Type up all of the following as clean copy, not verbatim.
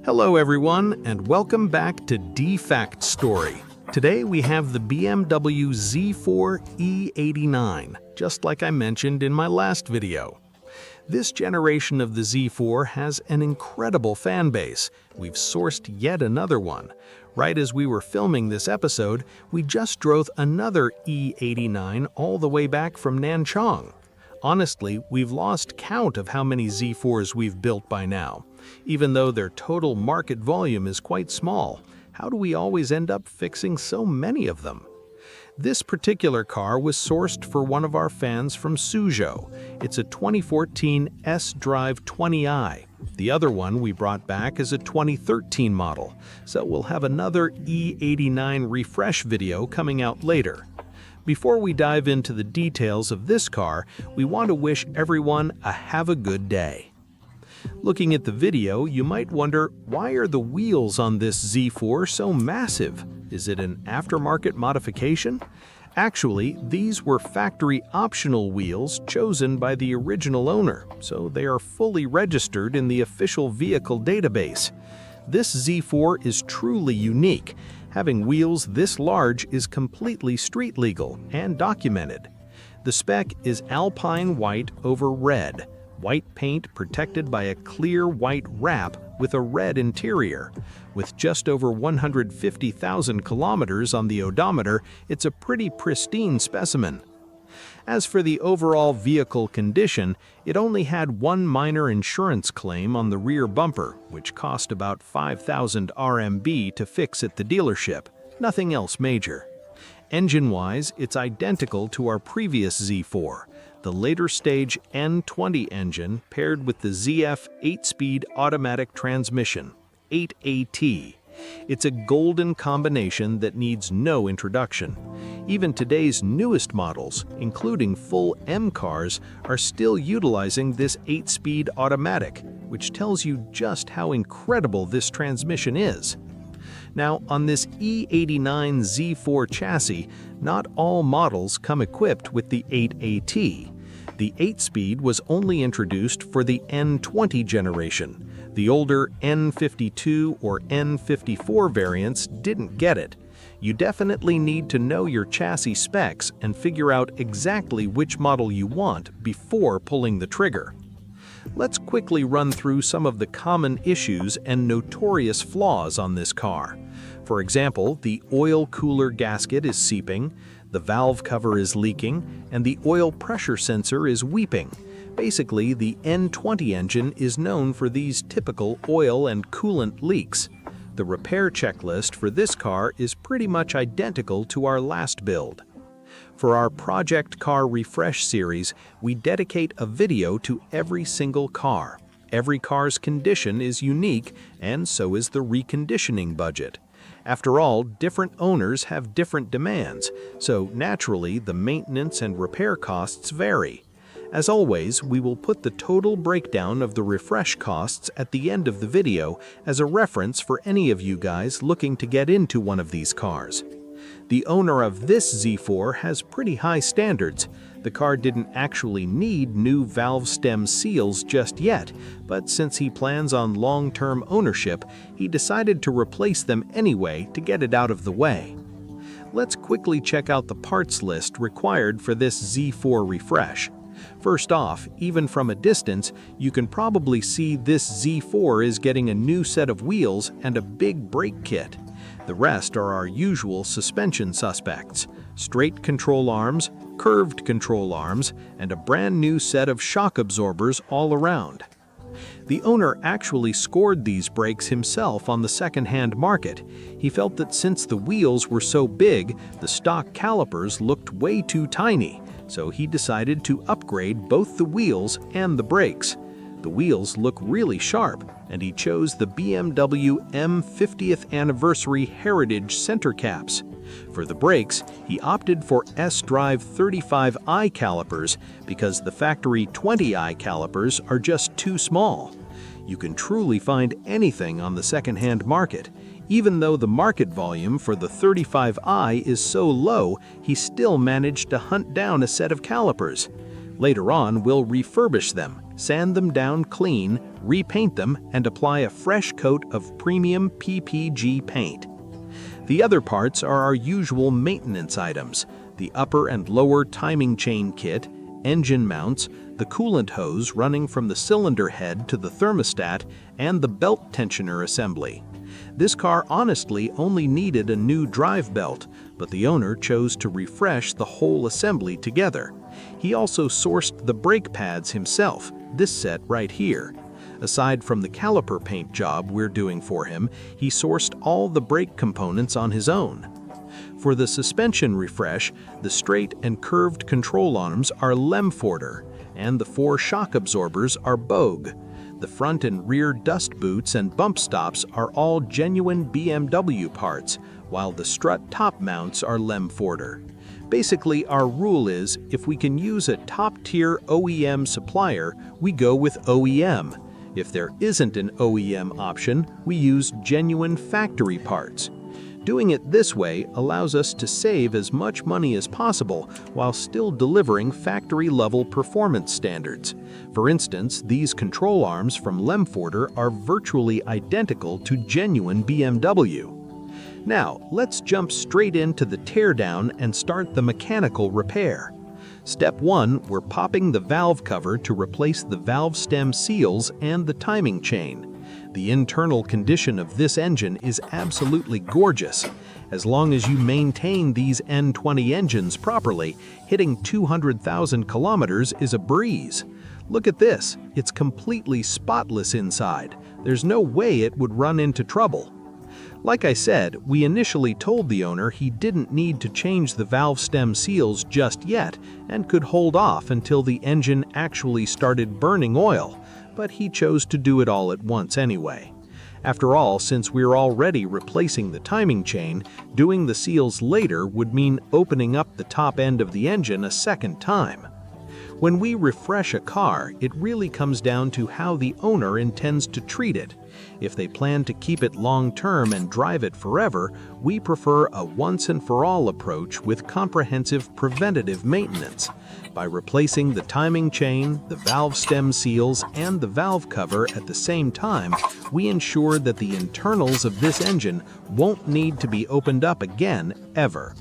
Hello everyone, and welcome back to D-FactStory. Today we have the BMW Z4 E89, just like I mentioned in my last video. This generation of the Z4 has an incredible fan base. We've sourced yet another one. Right as we were filming this episode, we just drove another E89 all the way back from Nanchang. Honestly, we've lost count of how many Z4s we've built by now. Even though their total market volume is quite small, how do we always end up fixing so many of them? This particular car was sourced for one of our fans from Suzhou. It's a 2014 S-Drive 20i. The other one we brought back is a 2013 model, so we'll have another E89 refresh video coming out later. Before we dive into the details of this car, we want to wish everyone a have a good day. Looking at the video, you might wonder, why are the wheels on this Z4 so massive? Is it an aftermarket modification? Actually, these were factory optional wheels chosen by the original owner, so they are fully registered in the official vehicle database. This Z4 is truly unique. Having wheels this large is completely street legal and documented. The spec is alpine white over red. White paint protected by a clear white wrap with a red interior. With just over 150,000 kilometers on the odometer, it's a pretty pristine specimen. As for the overall vehicle condition, it only had one minor insurance claim on the rear bumper, which cost about 5,000 RMB to fix at the dealership. Nothing else major. Engine-wise, it's identical to our previous Z4. The later stage N20 engine paired with the ZF 8-speed automatic transmission, 8AT. It's a golden combination that needs no introduction. Even today's newest models, including full M cars, are still utilizing this 8-speed automatic, which tells you just how incredible this transmission is. Now, on this E89 Z4 chassis, not all models come equipped with the 8AT. The 8-speed was only introduced for the N20 generation. The older N52 or N54 variants didn't get it. You definitely need to know your chassis specs and figure out exactly which model you want before pulling the trigger. Let's quickly run through some of the common issues and notorious flaws on this car. For example, the oil cooler gasket is seeping, the valve cover is leaking, and the oil pressure sensor is weeping. Basically, the N20 engine is known for these typical oil and coolant leaks. The repair checklist for this car is pretty much identical to our last build. For our Project Car Refresh series, we dedicate a video to every single car. Every car's condition is unique, and so is the reconditioning budget. After all, different owners have different demands, so naturally the maintenance and repair costs vary. As always, we will put the total breakdown of the refresh costs at the end of the video as a reference for any of you guys looking to get into one of these cars. The owner of this Z4 has pretty high standards. The car didn't actually need new valve stem seals just yet, but since he plans on long-term ownership, he decided to replace them anyway to get it out of the way. Let's quickly check out the parts list required for this Z4 refresh. First off, even from a distance, you can probably see this Z4 is getting a new set of wheels and a big brake kit. The rest are our usual suspension suspects: straight control arms, curved control arms, and a brand new set of shock absorbers all around. The owner actually scored these brakes himself on the second-hand market. He felt that since the wheels were so big, the stock calipers looked way too tiny, so he decided to upgrade both the wheels and the brakes. The wheels look really sharp, and he chose the BMW M50th Anniversary Heritage center caps. For the brakes, he opted for S-Drive 35i calipers because the factory 20i calipers are just too small. You can truly find anything on the second-hand market. Even though the market volume for the 35i is so low, he still managed to hunt down a set of calipers. Later on, we'll refurbish them, sand them down clean, repaint them, and apply a fresh coat of premium PPG paint. The other parts are our usual maintenance items: the upper and lower timing chain kit, engine mounts, the coolant hose running from the cylinder head to the thermostat, and the belt tensioner assembly. This car honestly only needed a new drive belt, but the owner chose to refresh the whole assembly together. He also sourced the brake pads himself, this set right here. Aside from the caliper paint job we're doing for him, he sourced all the brake components on his own. For the suspension refresh, the straight and curved control arms are Lemförder, and the 4 shock absorbers are Boge. The front and rear dust boots and bump stops are all genuine BMW parts, while the strut top mounts are Lemförder. Basically, our rule is, if we can use a top-tier OEM supplier, we go with OEM. If there isn't an OEM option, we use genuine factory parts. Doing it this way allows us to save as much money as possible while still delivering factory-level performance standards. For instance, these control arms from Lemförder are virtually identical to genuine BMW. Now, let's jump straight into the teardown and start the mechanical repair. Step 1, we're popping the valve cover to replace the valve stem seals and the timing chain. The internal condition of this engine is absolutely gorgeous. As long as you maintain these N20 engines properly, hitting 200,000 kilometers is a breeze. Look at this, it's completely spotless inside. There's no way it would run into trouble. Like I said, we initially told the owner he didn't need to change the valve stem seals just yet and could hold off until the engine actually started burning oil, but he chose to do it all at once anyway. After all, since we're already replacing the timing chain, doing the seals later would mean opening up the top end of the engine a second time. When we refresh a car, it really comes down to how the owner intends to treat it. If they plan to keep it long-term and drive it forever, we prefer a once-and-for-all approach with comprehensive preventative maintenance. By replacing the timing chain, the valve stem seals, and the valve cover at the same time, we ensure that the internals of this engine won't need to be opened up again, ever.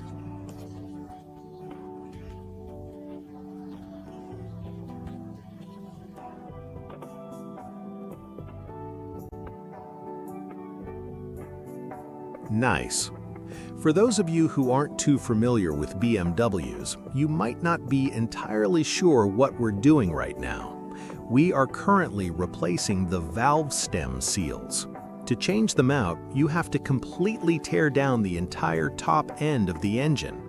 Nice. For those of you who aren't too familiar with BMWs, you might not be entirely sure what we're doing right now. We are currently replacing the valve stem seals. To change them out, you have to completely tear down the entire top end of the engine.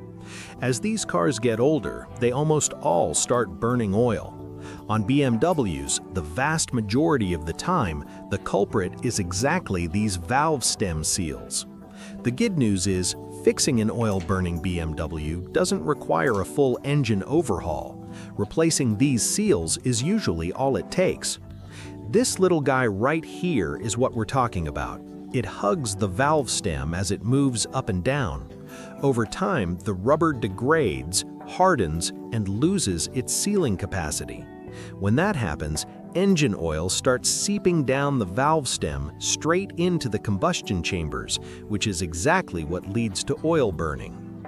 As these cars get older, they almost all start burning oil. On BMWs, the vast majority of the time, the culprit is exactly these valve stem seals. The good news is, fixing an oil-burning BMW doesn't require a full engine overhaul. Replacing these seals is usually all it takes. This little guy right here is what we're talking about. It hugs the valve stem as it moves up and down. Over time, the rubber degrades, hardens, and loses its sealing capacity. When that happens, engine oil starts seeping down the valve stem straight into the combustion chambers, which is exactly what leads to oil burning.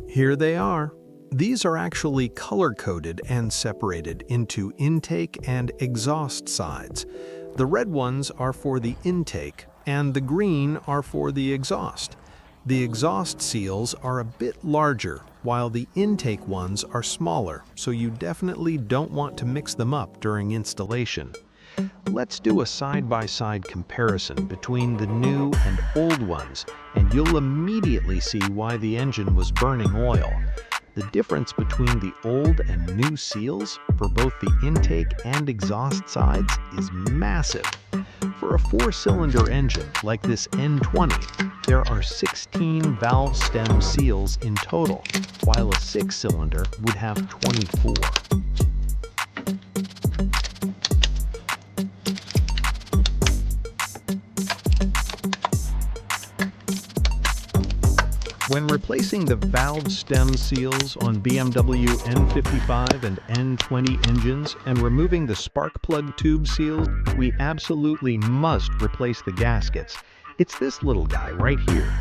Here they are. These are actually color-coded and separated into intake and exhaust sides. The red ones are for the intake, and the green are for the exhaust. The exhaust seals are a bit larger, while the intake ones are smaller, so you definitely don't want to mix them up during installation. Let's do a side-by-side comparison between the new and old ones, and you'll immediately see why the engine was burning oil. The difference between the old and new seals for both the intake and exhaust sides is massive. For a 4-cylinder engine like this N20, there are 16 valve stem seals in total, while a 6-cylinder would have 24. When replacing the valve stem seals on BMW N55 and N20 engines and removing the spark plug tube seals, we absolutely must replace the gaskets. It's this little guy right here.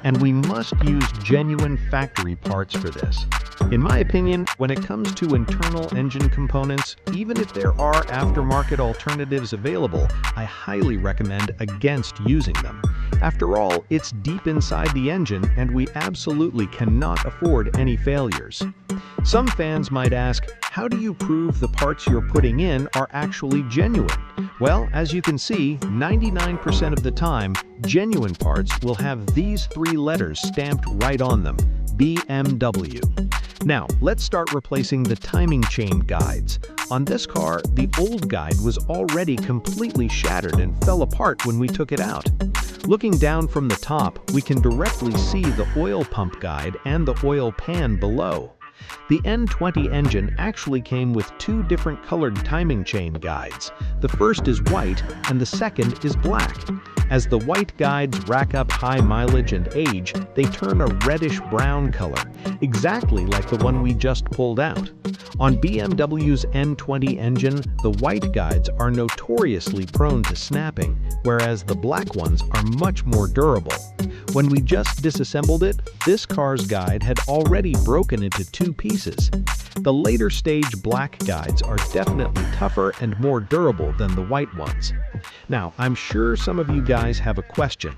And we must use genuine factory parts for this. In my opinion, when it comes to internal engine components, even if there are aftermarket alternatives available, I highly recommend against using them. After all, it's deep inside the engine and we absolutely cannot afford any failures. Some fans might ask, how do you prove the parts you're putting in are actually genuine? Well, as you can see, 99% of the time, genuine parts will have these three letters stamped right on them: BMW. Now, let's start replacing the timing chain guides. On this car, the old guide was already completely shattered and fell apart when we took it out. Looking down from the top, we can directly see the oil pump guide and the oil pan below. The N20 engine actually came with two different colored timing chain guides. The first is white and the second is black. As the white guides rack up high mileage and age, they turn a reddish-brown color, exactly like the one we just pulled out. On BMW's N20 engine, the white guides are notoriously prone to snapping, whereas the black ones are much more durable. When we just disassembled it, this car's guide had already broken into two pieces. The later stage black guides are definitely tougher and more durable than the white ones. Now, I'm sure some of you guys have a question.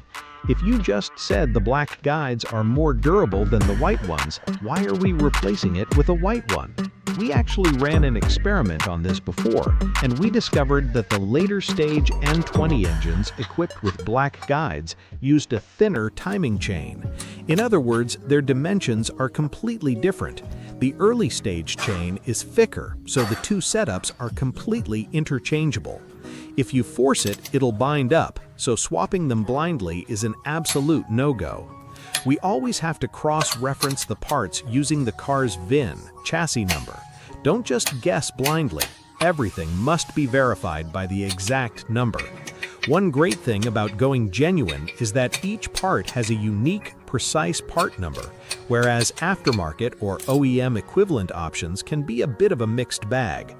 If you just said the black guides are more durable than the white ones, why are we replacing it with a white one? We actually ran an experiment on this before, and we discovered that the later stage N20 engines equipped with black guides used a thinner timing chain. In other words, their dimensions are completely different. The early stage chain is thicker, so the two setups are completely interchangeable. If you force it, it'll bind up, so swapping them blindly is an absolute no-go. We always have to cross-reference the parts using the car's VIN, chassis number. Don't just guess blindly. Everything must be verified by the exact number. One great thing about going genuine is that each part has a unique, precise part number, whereas aftermarket or OEM equivalent options can be a bit of a mixed bag.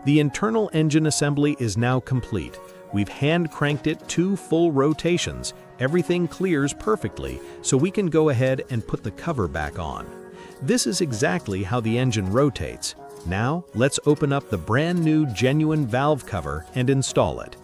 The internal engine assembly is now complete. We've hand-cranked it 2 full rotations. Everything clears perfectly, so we can go ahead and put the cover back on. This is exactly how the engine rotates. Now, let's open up the brand new genuine valve cover and install it.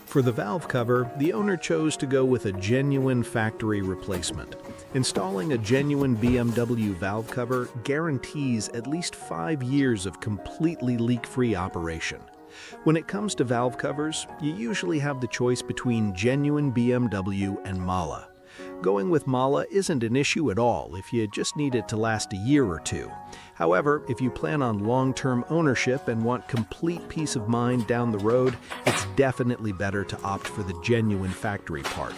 For the valve cover, the owner chose to go with a genuine factory replacement. Installing a genuine BMW valve cover guarantees at least 5 years of completely leak-free operation. When it comes to valve covers, you usually have the choice between genuine BMW and Mala. Going with Mala isn't an issue at all if you just need it to last a year or two. However, if you plan on long-term ownership and want complete peace of mind down the road, it's definitely better to opt for the genuine factory part.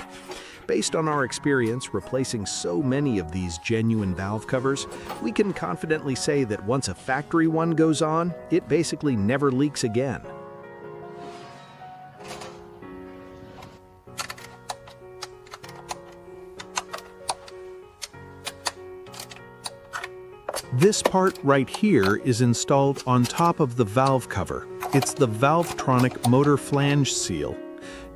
Based on our experience replacing so many of these genuine valve covers, we can confidently say that once a factory one goes on, it basically never leaks again. This part right here is installed on top of the valve cover. It's the Valvetronic motor flange seal.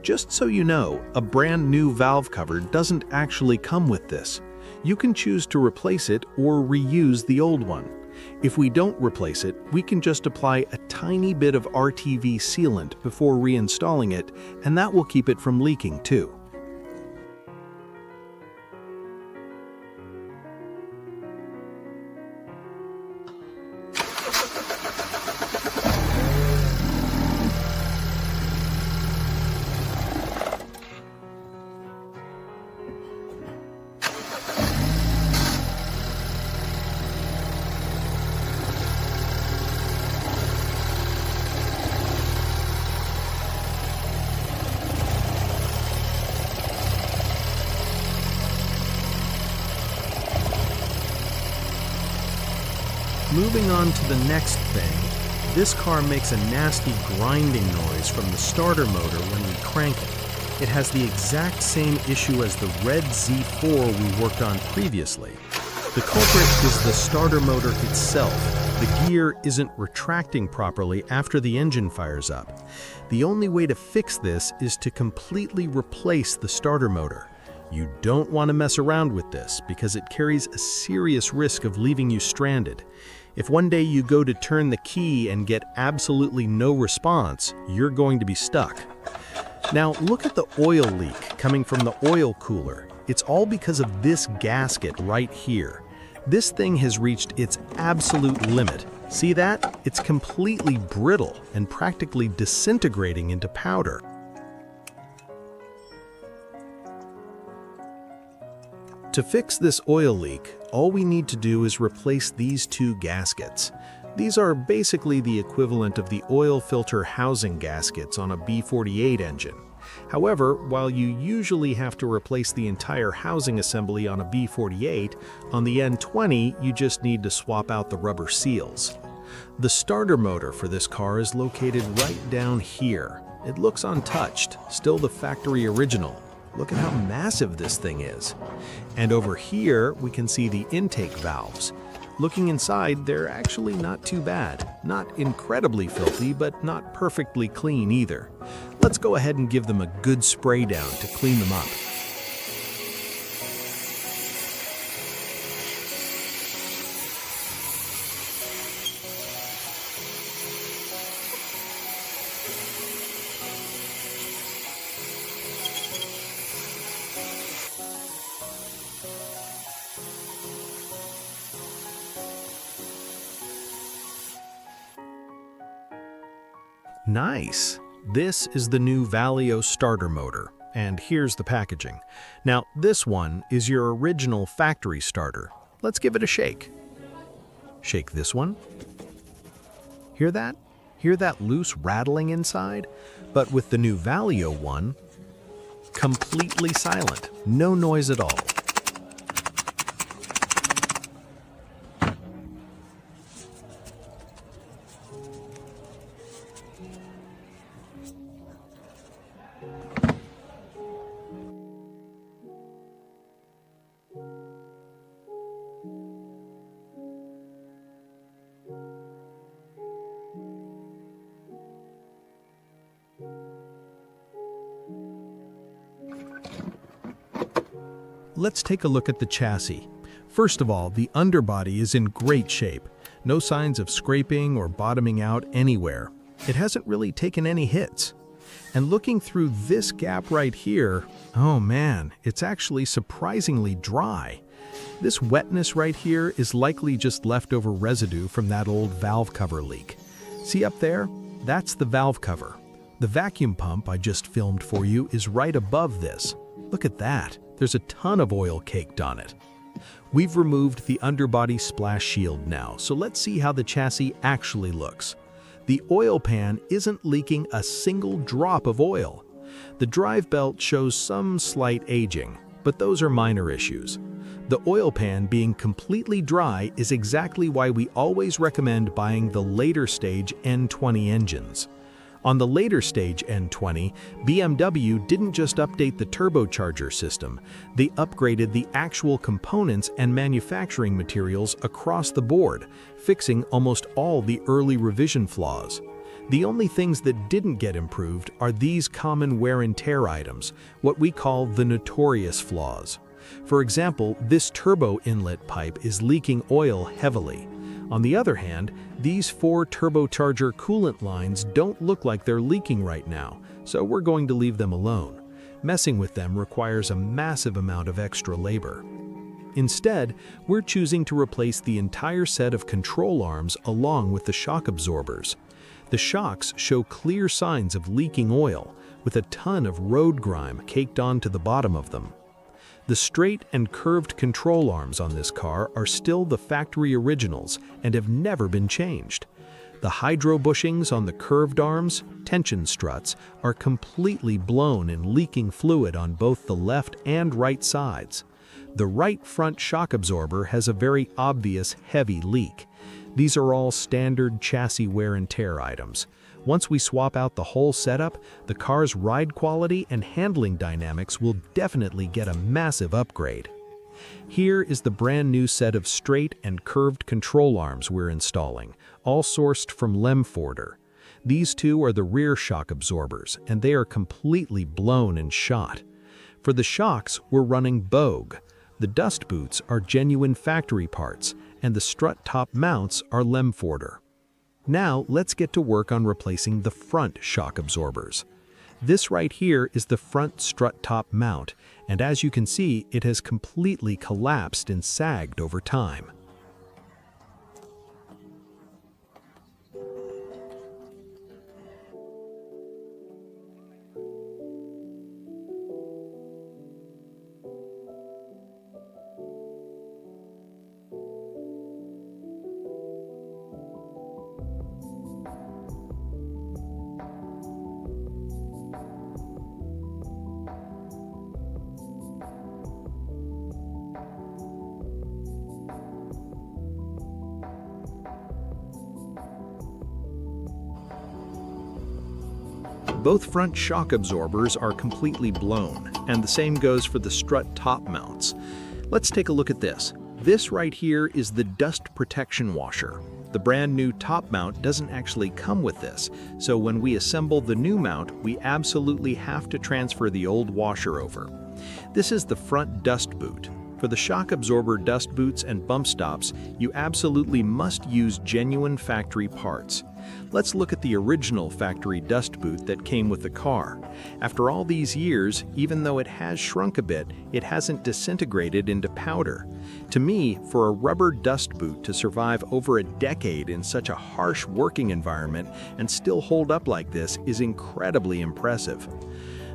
Just so you know, a brand new valve cover doesn't actually come with this. You can choose to replace it or reuse the old one. If we don't replace it, we can just apply a tiny bit of RTV sealant before reinstalling it, and that will keep it from leaking too. Moving on to the next thing, This car makes a nasty grinding noise from the starter motor when we crank it. It has the exact same issue as the red Z4 we worked on previously. The culprit is the starter motor itself. The gear isn't retracting properly after the engine fires up. The only way to fix this is to completely replace the starter motor. You don't want to mess around with this because it carries a serious risk of leaving you stranded. If one day you go to turn the key and get absolutely no response, you're going to be stuck. Now look at the oil leak coming from the oil cooler. It's all because of this gasket right here. This thing has reached its absolute limit. See that? It's completely brittle and practically disintegrating into powder. To fix this oil leak, all we need to do is replace these two gaskets. These are basically the equivalent of the oil filter housing gaskets on a B48 engine. However, while you usually have to replace the entire housing assembly on a B48, on the N20 you just need to swap out the rubber seals. The starter motor for this car is located right down here. It looks untouched, still the factory original. Look at how massive this thing is. And over here we can see the intake valves. Looking inside, they're actually not too bad. Not incredibly filthy, but not perfectly clean either. Let's go ahead and give them a good spray down to clean them up. Nice! This is the new Valeo starter motor, and here's the packaging. Now, this one is your original factory starter. Let's give it a shake. Shake this one. Hear that? Hear that loose rattling inside? But with the new Valeo one, completely silent, no noise at all. Let's take a look at the chassis. First of all, the underbody is in great shape. No signs of scraping or bottoming out anywhere. It hasn't really taken any hits. And looking through this gap right here, oh man, it's actually surprisingly dry. This wetness right here is likely just leftover residue from that old valve cover leak. See up there? That's the valve cover. The vacuum pump I just filmed for you is right above this. Look at that. There's a ton of oil caked on it. We've removed the underbody splash shield now, so let's see how the chassis actually looks. The oil pan isn't leaking a single drop of oil. The drive belt shows some slight aging, but those are minor issues. The oil pan being completely dry is exactly why we always recommend buying the later stage N20 engines. On the later stage N20, BMW didn't just update the turbocharger system, they upgraded the actual components and manufacturing materials across the board, fixing almost all the early revision flaws. The only things that didn't get improved are these common wear and tear items, what we call the notorious flaws. For example, this turbo inlet pipe is leaking oil heavily. On the other hand, these 4 turbocharger coolant lines don't look like they're leaking right now, so we're going to leave them alone. Messing with them requires a massive amount of extra labor. Instead, we're choosing to replace the entire set of control arms along with the shock absorbers. The shocks show clear signs of leaking oil, with a ton of road grime caked onto the bottom of them. The straight and curved control arms on this car are still the factory originals and have never been changed. The hydro bushings on the curved arms, tension struts, are completely blown and leaking fluid on both the left and right sides. The right front shock absorber has a very obvious heavy leak. These are all standard chassis wear and tear items. Once we swap out the whole setup, the car's ride quality and handling dynamics will definitely get a massive upgrade. Here is the brand new set of straight and curved control arms we're installing, all sourced from Lemförder. These two are the rear shock absorbers, and they are completely blown and shot. For the shocks, we're running Boge. The dust boots are genuine factory parts, and the strut top mounts are Lemförder. Now let's get to work on replacing the front shock absorbers. This right here is the front strut top mount, and as you can see, it has completely collapsed and sagged over time. Both front shock absorbers are completely blown, and the same goes for the strut top mounts. Let's take a look at this. This right here is the dust protection washer. The brand new top mount doesn't actually come with this, so when we assemble the new mount, we absolutely have to transfer the old washer over. This is the front dust boot. For the shock absorber dust boots and bump stops, you absolutely must use genuine factory parts. Let's look at the original factory dust boot that came with the car. After all these years, even though it has shrunk a bit, it hasn't disintegrated into powder. To me, for a rubber dust boot to survive over a decade in such a harsh working environment and still hold up like this is incredibly impressive.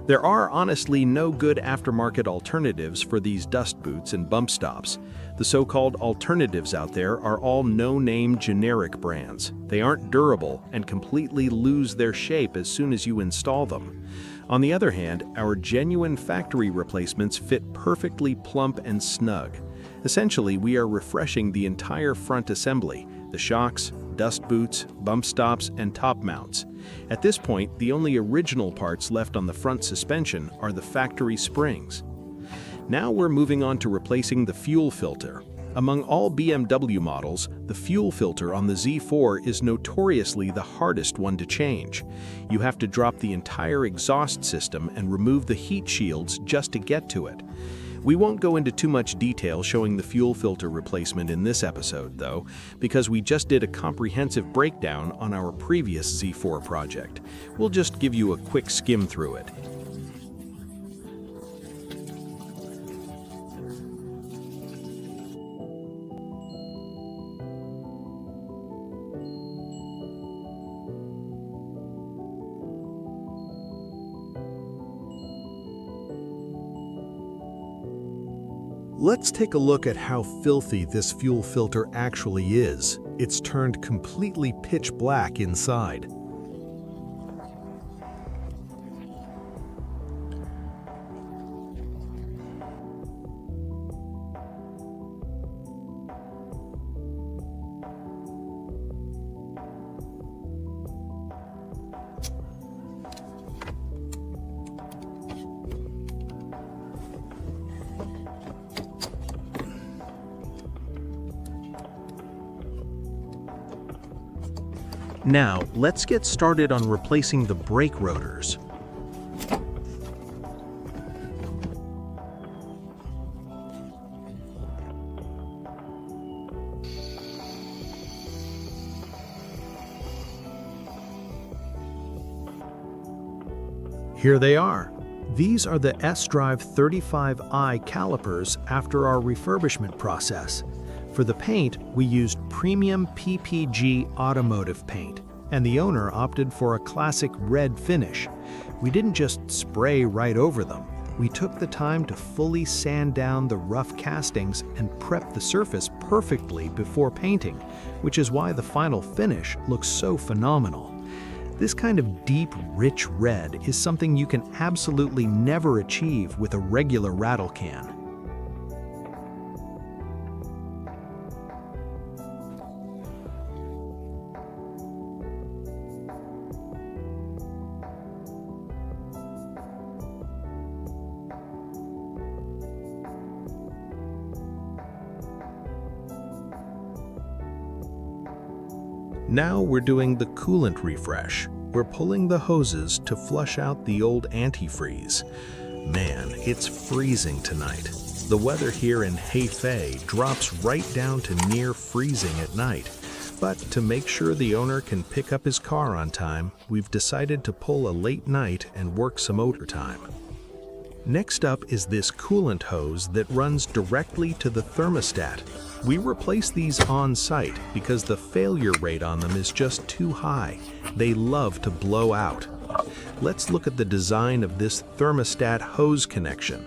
There are honestly no good aftermarket alternatives for these dust boots and bump stops. The so-called alternatives out there are all no-name generic brands. They aren't durable and completely lose their shape as soon as you install them. On the other hand, our genuine factory replacements fit perfectly plump and snug. Essentially, we are refreshing the entire front assembly, the shocks, dust boots, bump stops, and top mounts. At this point, the only original parts left on the front suspension are the factory springs. Now we're moving on to replacing the fuel filter. Among all BMW models, the fuel filter on the Z4 is notoriously the hardest one to change. You have to drop the entire exhaust system and remove the heat shields just to get to it. We won't go into too much detail showing the fuel filter replacement in this episode, though, because we just did a comprehensive breakdown on our previous Z4 project. We'll just give you a quick skim through it. Let's take a look at how filthy this fuel filter actually is. It's turned completely pitch black inside. Now, let's get started on replacing the brake rotors. Here they are. These are the S-Drive 35i calipers after our refurbishment process. For the paint, we used premium PPG automotive paint, and the owner opted for a classic red finish. We didn't just spray right over them. We took the time to fully sand down the rough castings and prep the surface perfectly before painting, which is why the final finish looks so phenomenal. This kind of deep, rich red is something you can absolutely never achieve with a regular rattle can. Now we're doing the coolant refresh. We're pulling the hoses to flush out the old antifreeze. Man, it's freezing tonight. The weather here in Hefei drops right down to near freezing at night. But to make sure the owner can pick up his car on time, we've decided to pull a late night and work some overtime. Next up is this coolant hose that runs directly to the thermostat. We replace these on site because the failure rate on them is just too high. They love to blow out. Let's look at the design of this thermostat hose connection.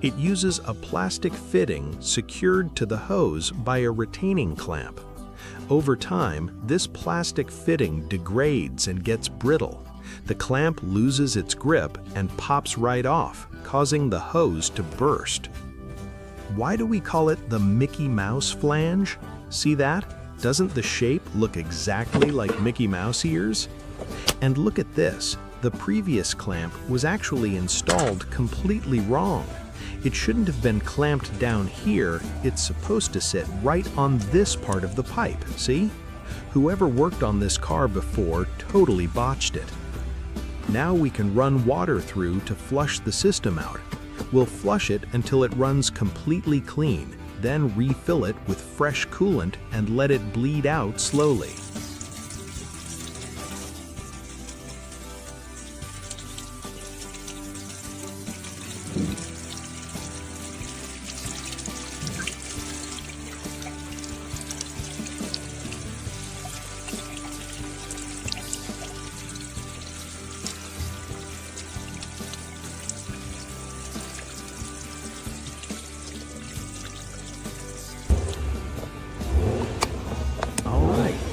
It uses a plastic fitting secured to the hose by a retaining clamp. Over time, this plastic fitting degrades and gets brittle. The clamp loses its grip and pops right off, causing the hose to burst. Why do we call it the Mickey Mouse flange? See that? Doesn't the shape look exactly like Mickey Mouse ears? And look at this. The previous clamp was actually installed completely wrong. It shouldn't have been clamped down here. It's supposed to sit right on this part of the pipe, see? Whoever worked on this car before totally botched it. Now we can run water through to flush the system out. We'll flush it until it runs completely clean, then refill it with fresh coolant and let it bleed out slowly.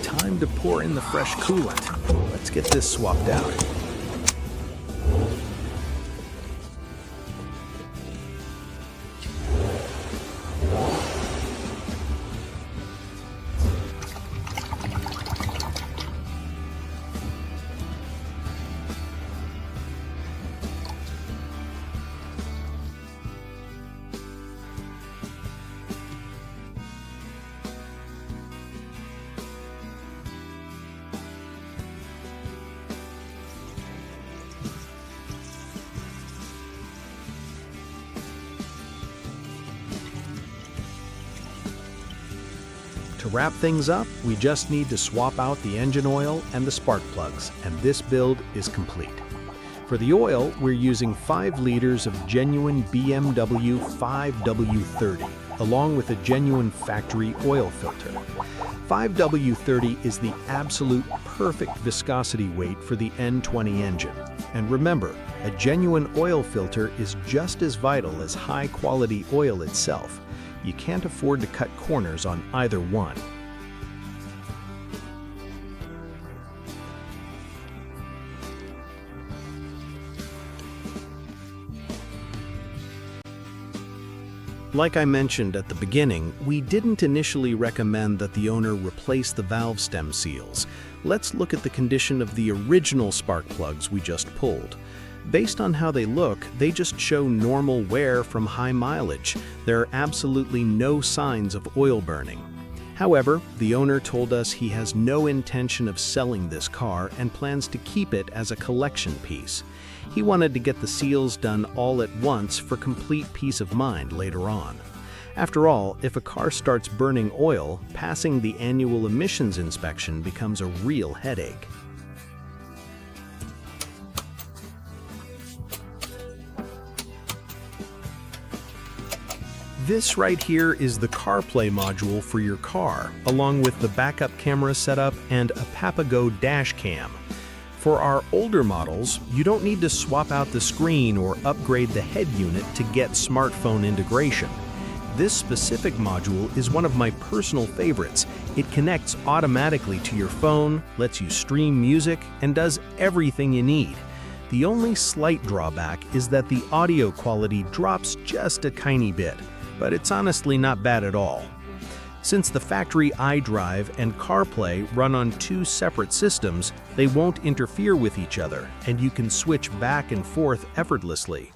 Time to pour in the fresh coolant. Let's get this swapped out. To wrap things up, we just need to swap out the engine oil and the spark plugs, and this build is complete. For the oil, we're using 5 liters of genuine BMW 5W30, along with a genuine factory oil filter. 5W30 is the absolute perfect viscosity weight for the N20 engine. And remember, a genuine oil filter is just as vital as high-quality oil itself. You can't afford to cut corners on either one. Like I mentioned at the beginning, we didn't initially recommend that the owner replace the valve stem seals. Let's look at the condition of the original spark plugs we just pulled. Based on how they look, they just show normal wear from high mileage. There are absolutely no signs of oil burning. However, the owner told us he has no intention of selling this car and plans to keep it as a collection piece. He wanted to get the seals done all at once for complete peace of mind later on. After all, if a car starts burning oil, passing the annual emissions inspection becomes a real headache. This right here is the CarPlay module for your car, along with the backup camera setup and a Papago dash cam. For our older models, you don't need to swap out the screen or upgrade the head unit to get smartphone integration. This specific module is one of my personal favorites. It connects automatically to your phone, lets you stream music, and does everything you need. The only slight drawback is that the audio quality drops just a tiny bit, but it's honestly not bad at all. Since the factory iDrive and CarPlay run on 2 separate systems, they won't interfere with each other, and you can switch back and forth effortlessly.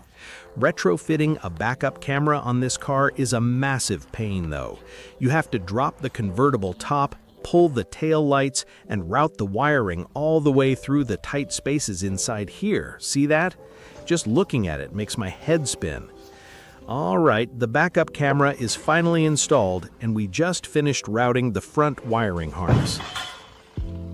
Retrofitting a backup camera on this car is a massive pain though. You have to drop the convertible top, pull the tail lights, and route the wiring all the way through the tight spaces inside here. See that? Just looking at it makes my head spin. All right, the backup camera is finally installed, and we just finished routing the front wiring harness.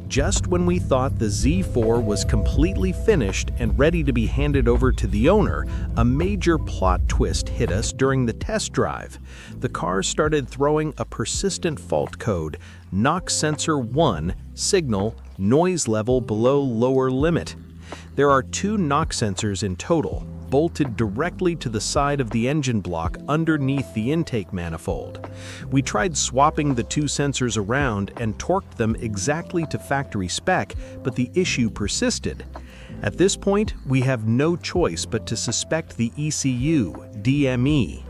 Just when we thought the Z4 was completely finished and ready to be handed over to the owner, a major plot twist hit us during the test drive. The car started throwing a persistent fault code, knock sensor 1, signal, noise level below lower limit. There are 2 knock sensors in total, bolted directly to the side of the engine block underneath the intake manifold. We tried swapping the 2 sensors around and torqued them exactly to factory spec, but the issue persisted. At this point, we have no choice but to suspect the ECU, DME.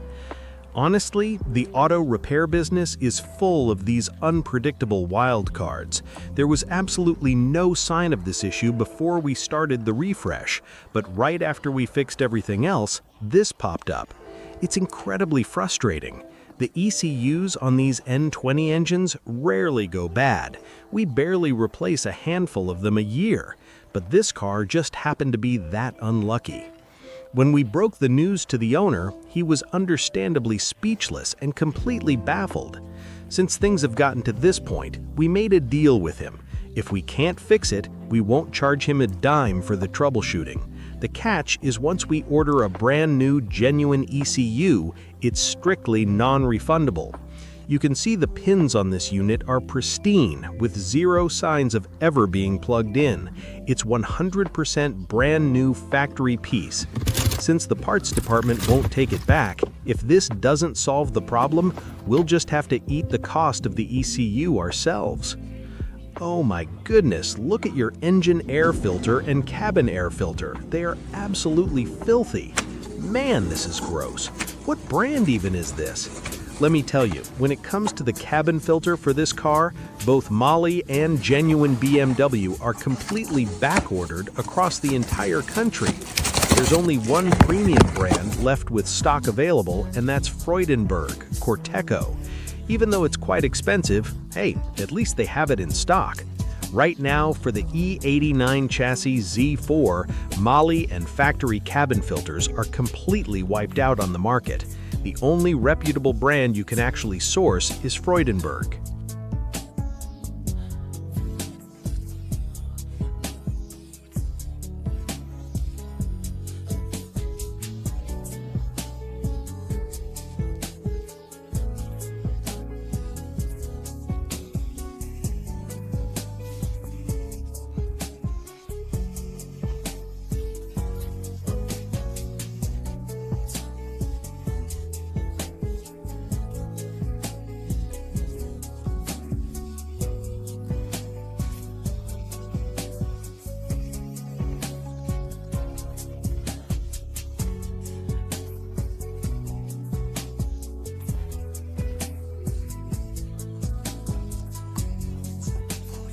Honestly, the auto repair business is full of these unpredictable wildcards. There was absolutely no sign of this issue before we started the refresh, but right after we fixed everything else, this popped up. It's incredibly frustrating. The ECUs on these N20 engines rarely go bad. We barely replace a handful of them a year, but this car just happened to be that unlucky. When we broke the news to the owner, he was understandably speechless and completely baffled. Since things have gotten to this point, we made a deal with him. If we can't fix it, we won't charge him a dime for the troubleshooting. The catch is once we order a brand new, genuine ECU, it's strictly non-refundable. You can see the pins on this unit are pristine, with 0 signs of ever being plugged in. It's 100% brand new factory piece. Since the parts department won't take it back, if this doesn't solve the problem, we'll just have to eat the cost of the ECU ourselves. Oh my goodness, look at your engine air filter and cabin air filter. They are absolutely filthy. Man, this is gross. What brand even is this? Let me tell you, when it comes to the cabin filter for this car, both Molly and genuine BMW are completely back-ordered across the entire country. There's only one premium brand left with stock available, and that's Freudenberg, Corteco. Even though it's quite expensive, hey, at least they have it in stock. Right now, for the E89 chassis Z4, Molly and factory cabin filters are completely wiped out on the market. The only reputable brand you can actually source is Freudenberg.